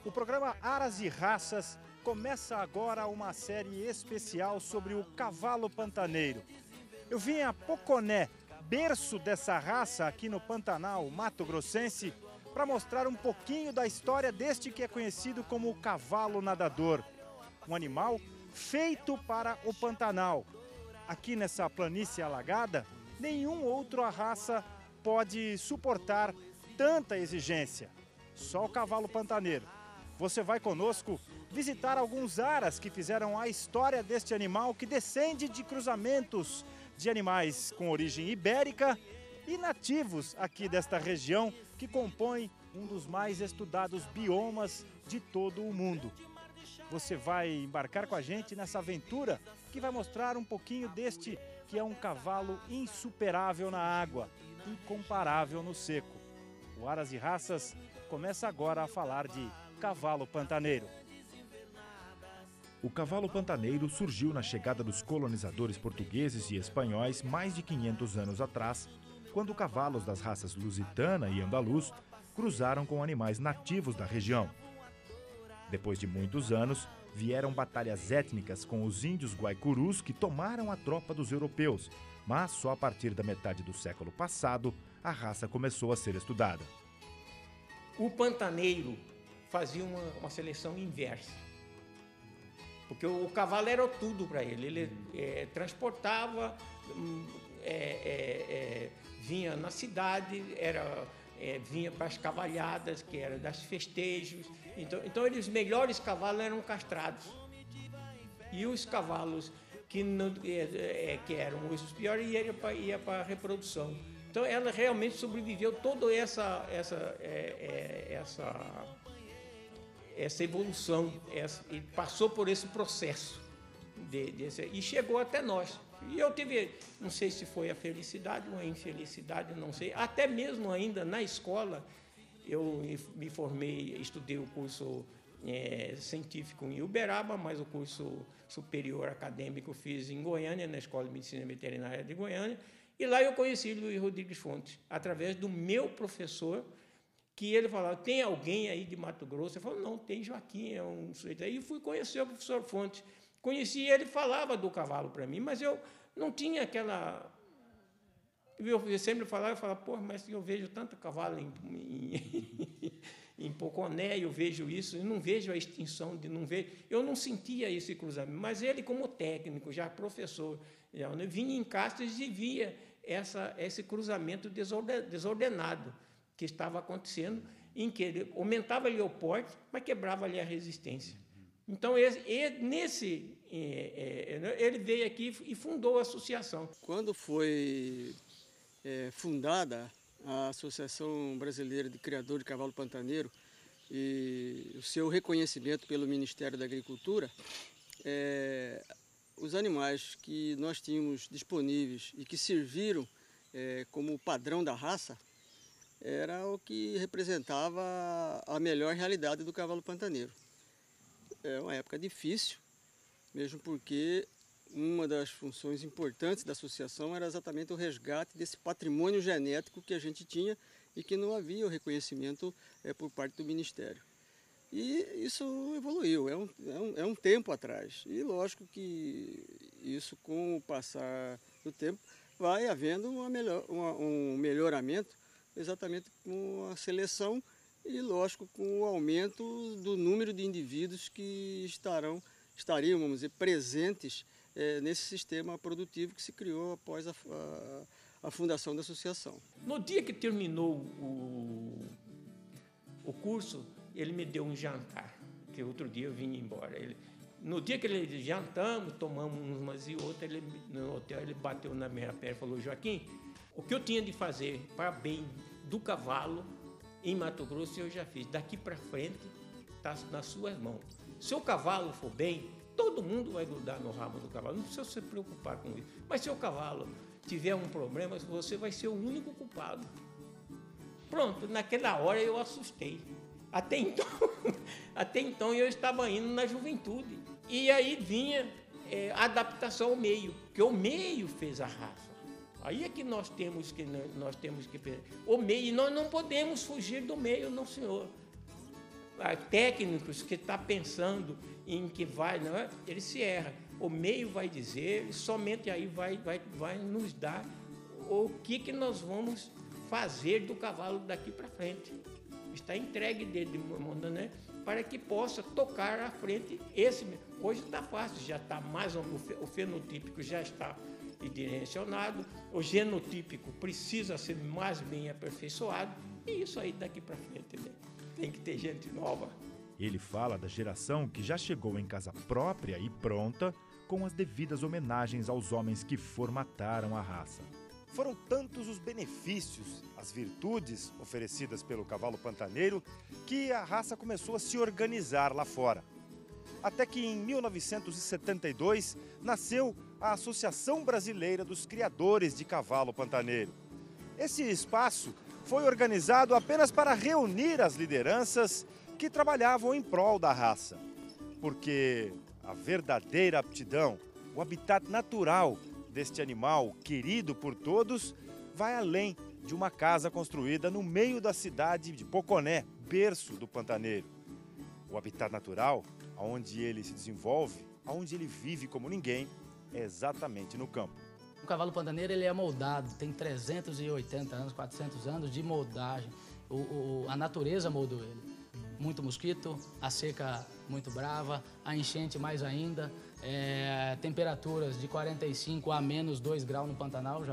O programa Aras e Raças começa agora uma série especial sobre o cavalo pantaneiro. Eu vim a Poconé, berço dessa raça aqui no Pantanal Mato Grossense, para mostrar um pouquinho da história deste que é conhecido como o cavalo nadador. Um animal feito para o Pantanal. Aqui nessa planície alagada, nenhum outro raça pode suportar tanta exigência. Só o cavalo pantaneiro. Você vai conosco visitar alguns aras que fizeram a história deste animal que descende de cruzamentos de animais com origem ibérica e nativos aqui desta região que compõe um dos mais estudados biomas de todo o mundo. Você vai embarcar com a gente nessa aventura que vai mostrar um pouquinho deste que é um cavalo insuperável na água, incomparável no seco. O Aras e Raças começa agora a falar de cavalo pantaneiro. O cavalo pantaneiro surgiu na chegada dos colonizadores portugueses e espanhóis mais de 500 anos atrás, quando cavalos das raças lusitana e andaluz cruzaram com animais nativos da região. Depois de muitos anos, vieram batalhas étnicas com os índios guaicurus que tomaram a tropa dos europeus, mas só a partir da metade do século passado a raça começou a ser estudada. O pantaneiro fazia uma seleção inversa, porque o cavalo era tudo para ele. Ele transportava, vinha na cidade, vinha para as cavalhadas, que era das festejos. Então os melhores cavalos eram castrados. E os cavalos que eram os piores ia para a reprodução. Então ela realmente sobreviveu toda essa evolução, e passou por esse processo e chegou até nós. E eu tive, não sei se foi a felicidade ou a infelicidade, não sei, até mesmo ainda na escola, eu me formei, estudei o curso científico em Uberaba, mas o curso superior acadêmico fiz em Goiânia, na Escola de Medicina Veterinária de Goiânia, e lá eu conheci Luiz Rodrigues Fontes, através do meu professor, que ele falava: tem alguém aí de Mato Grosso? Eu falei: não, tem Joaquim, é um sujeito. Aí fui conhecer o professor Fontes. Conheci ele, falava do cavalo para mim, mas eu não tinha aquela... Eu sempre falava, pô, mas eu vejo tanto cavalo em Poconé, eu vejo isso, eu não vejo a extinção, eu não sentia esse cruzamento. Mas ele, como técnico, já professor, vinha em Castres e via esse cruzamento desordenado que estava acontecendo, em que ele aumentava ali o porte, mas quebrava ali a resistência. Então, ele veio aqui e fundou a associação. Quando foi fundada a Associação Brasileira de Criadores de Cavalo Pantaneiro e o seu reconhecimento pelo Ministério da Agricultura, os animais que nós tínhamos disponíveis e que serviram como padrão da raça, era o que representava a melhor realidade do cavalo pantaneiro. É uma época difícil, mesmo porque uma das funções importantes da associação era exatamente o resgate desse patrimônio genético que a gente tinha e que não havia o reconhecimento por parte do Ministério. E isso evoluiu, é um tempo atrás. E lógico que isso, com o passar do tempo, vai havendo um melhoramento, exatamente com a seleção e, lógico, com o aumento do número de indivíduos que estariam, vamos dizer, presentes nesse sistema produtivo que se criou após a fundação da associação. No dia que terminou o curso, ele me deu um jantar, que outro dia eu vim embora. No dia que ele jantamos, tomamos umas e outras, no hotel ele bateu na minha perna e falou: Joaquim, o que eu tinha de fazer para bem do cavalo em Mato Grosso eu já fiz. Daqui para frente está nas suas mãos. Se o cavalo for bem, todo mundo vai grudar no rabo do cavalo. Não precisa se preocupar com isso. Mas se o cavalo tiver um problema, você vai ser o único culpado. Pronto, naquela hora eu assustei. Até então eu estava indo na juventude. E aí vinha a adaptação ao meio, que o meio fez a raça. Aí é que nós temos que o meio, nós não podemos fugir do meio, não, senhor. técnicos que está pensando em que vai, não é? Ele se erra. O meio vai dizer, e somente aí vai nos dar o que nós vamos fazer do cavalo daqui para frente. Está entregue de mundo, né? Para que possa tocar à frente esse. Hoje está fácil, já está mais o fenotípico já está direcionado, o genotípico precisa ser mais bem aperfeiçoado, e isso aí daqui para frente, né? Tem que ter gente nova. Ele fala da geração que já chegou em casa própria e pronta, com as devidas homenagens aos homens que formataram a raça. Foram tantos os benefícios, as virtudes oferecidas pelo cavalo pantaneiro, que a raça começou a se organizar lá fora. Até que em 1972 nasceu a Associação Brasileira dos Criadores de Cavalo Pantaneiro. Esse espaço foi organizado apenas para reunir as lideranças que trabalhavam em prol da raça. Porque a verdadeira aptidão, o habitat natural deste animal querido por todos, vai além de uma casa construída no meio da cidade de Poconé, berço do pantaneiro. O habitat natural, onde ele se desenvolve, onde ele vive como ninguém, é exatamente no campo. O cavalo pantaneiro ele é moldado, tem 380 anos, 400 anos de moldagem. A natureza moldou ele. Muito mosquito, a seca muito brava, a enchente mais ainda, temperaturas de 45 a menos 2 graus no Pantanal,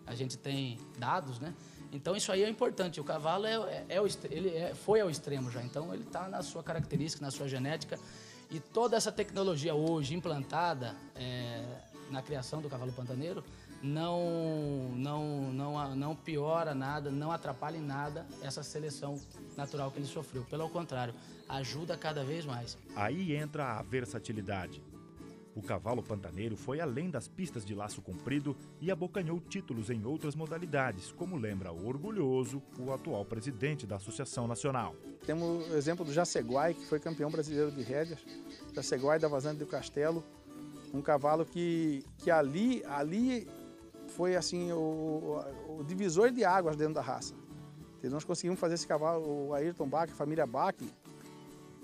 a gente tem dados, né? Então isso aí é importante, o cavalo foi ao extremo já, então ele está na sua característica, na sua genética, e toda essa tecnologia hoje implantada na criação do cavalo pantaneiro não piora nada, não atrapalha em nada essa seleção natural que ele sofreu. Pelo contrário, ajuda cada vez mais. Aí entra a versatilidade. O cavalo pantaneiro foi além das pistas de laço comprido e abocanhou títulos em outras modalidades, como lembra orgulhoso o atual presidente da Associação Nacional. Temos o exemplo do Jaceguai, que foi campeão brasileiro de rédeas, Jaceguai da Vazante do Castelo, um cavalo que ali foi assim o divisor de águas dentro da raça. Nós conseguimos fazer esse cavalo, o Ayrton Bach, a família Bach,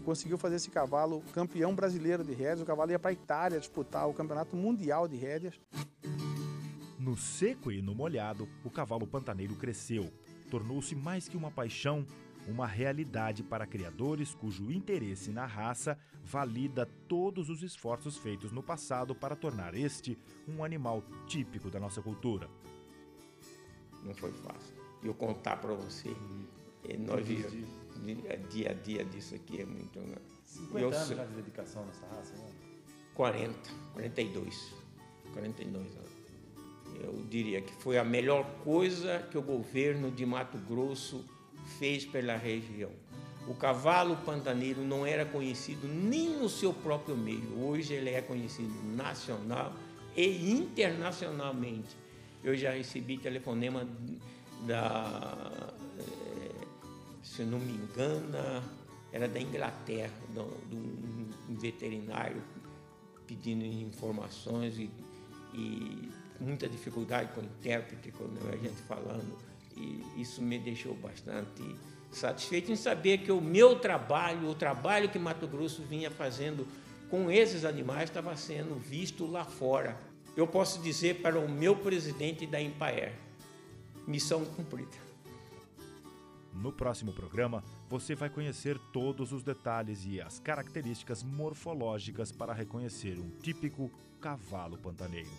conseguiu fazer esse cavalo campeão brasileiro de rédeas. O cavalo ia para a Itália disputar o campeonato mundial de rédeas. No seco e no molhado, o cavalo pantaneiro cresceu. Tornou-se mais que uma paixão, uma realidade para criadores cujo interesse na raça valida todos os esforços feitos no passado para tornar este um animal típico da nossa cultura. Não foi fácil. Eu contar para você, nós vivemos dia a dia disso aqui é muito... 50 anos já de dedicação nessa raça? Né? 42 anos. Eu diria que foi a melhor coisa que o governo de Mato Grosso fez pela região. O cavalo pantaneiro não era conhecido nem no seu próprio meio. Hoje ele é conhecido nacional e internacionalmente. Eu já recebi telefonema se não me engano, era da Inglaterra, de um veterinário pedindo informações e muita dificuldade com o intérprete, com a gente falando. E isso me deixou bastante satisfeito em saber que o meu trabalho, o trabalho que Mato Grosso vinha fazendo com esses animais, estava sendo visto lá fora. Eu posso dizer para o meu presidente da Empaer, missão cumprida. No próximo programa, você vai conhecer todos os detalhes e as características morfológicas para reconhecer um típico cavalo pantaneiro.